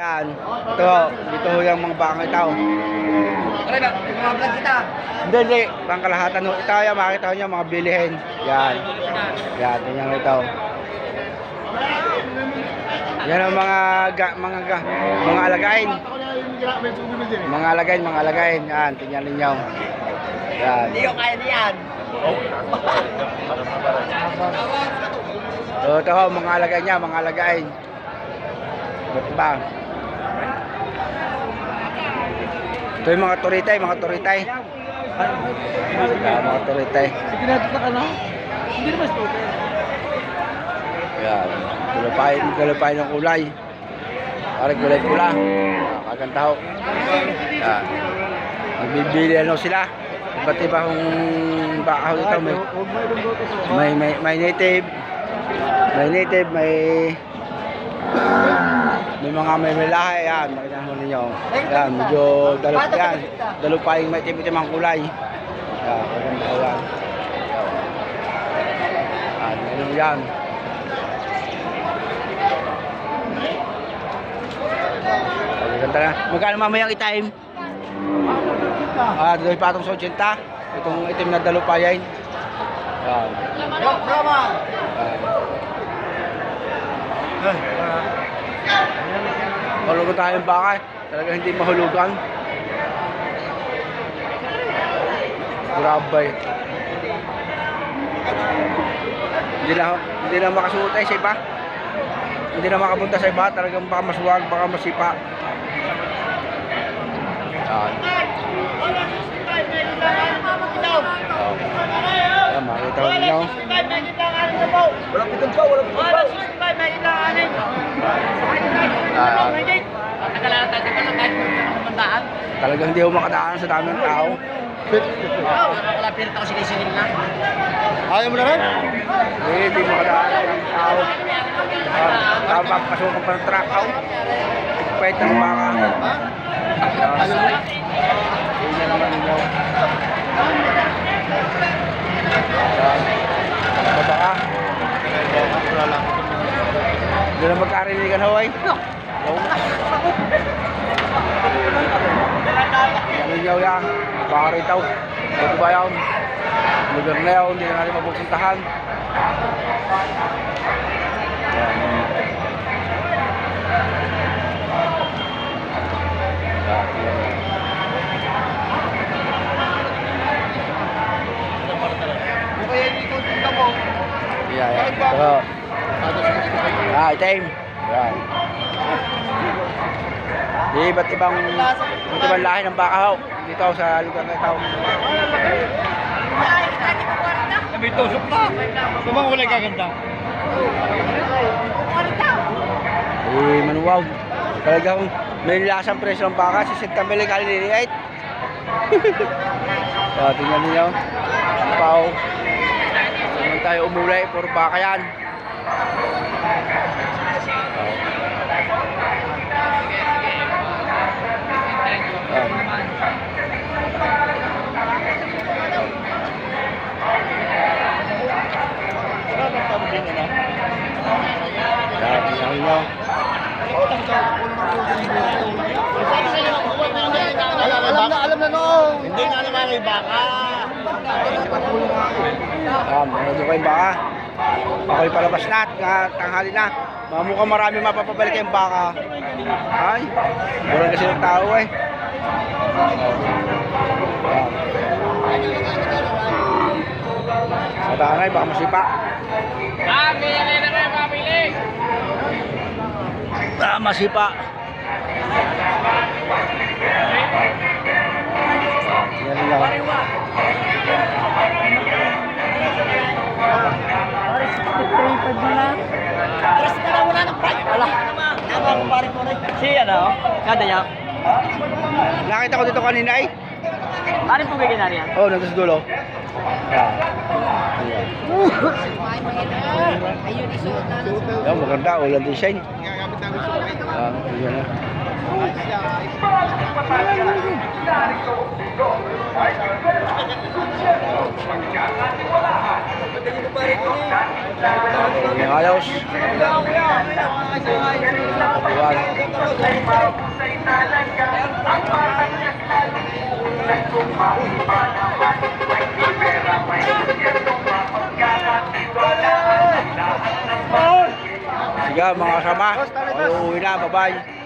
Yan. Ito, dito yung mga bakang itaw. Pare, mga vlog kita. Hindi. Pangkalahatan. Ito yung makita nyo mga bilihin. Yan. Yan, tingnan ito. Yan ang mga alagain. Mga alagain. Yan, tingnan ninyo. Yan. Hindi ko kaya niyan. So, ito ho, mga alagain niya, mga alagain. Ba't ba? Ito yung mga turitay. Yan, mga turitay. Ginagawa ka na? Hindi naman turitay. Yan. Galupay ng kulay. Parang kulay pula. Kaganda ho. Yan. Magbibili sila. Iba't iba kung baka dito. May native. May mga may lahi. Yan. Makita mo ninyo. Yan. Medyo dalupay. May itim-itim ang kulay. Yan. Kaganda ho yan. Meron yan. Ganda na. Magkano mamayang i-time? Daloy patong sa 80. Itong itim na dalupayan. Yan. Mahulugan tayo yung baka. Talaga hindi mahulugan. Grabe. Hindi na makasuotay sa iba. Hindi na makapunta sa iba. Talagang baka maswag, baka masipa. Yan. Yan, makita ko ninyo. Walang pitong pa. Talagang hindi ako makadaan sa dami ng tao. Nakalapirit ako sinisilin lang. Ayaw mo na rin? Hindi makadaan ng tao. Papasukan pa ng truck ako. Pwede ng baka. Hindi naman ninyo. Babaka. Hindi na magkarinigan Hawaii. Yan ninyo yan. Baka ritaw. Ito ba yun? Lugar na yun. Hindi na natin mapupuntahan. Yan. Ito. Itim. Yan. Iba't ibang lahi ng baka ho. Dito sa lugar na ito. May tusok na. Kumang kulay kaganda. Manuwaw. Talagang may lasang presyo ng baka. Sisid kami lang kalililiit. So, tingnan niyo. Pao. Naman tayo umulay. Puro baka yan. Alam na noong. Hindi na naman may baka. Meron kayong baka. Ako'y palabas na at tanghali na. Mukhang marami mapapabalik kayong baka. Ay, mura kasi ng tao eh. Sa tanay, baka masipa. Masipa. Yan lang. Si ano? Kada niya? Nakita ko dito kanina eh. Paano po bigyan na yan? Oh, nandun sa dulo. Yan. Yan, maganda. Ulan design. Yan na. Yung ayos. Ayan. Sige mga kasama, uuwi na, bye-bye.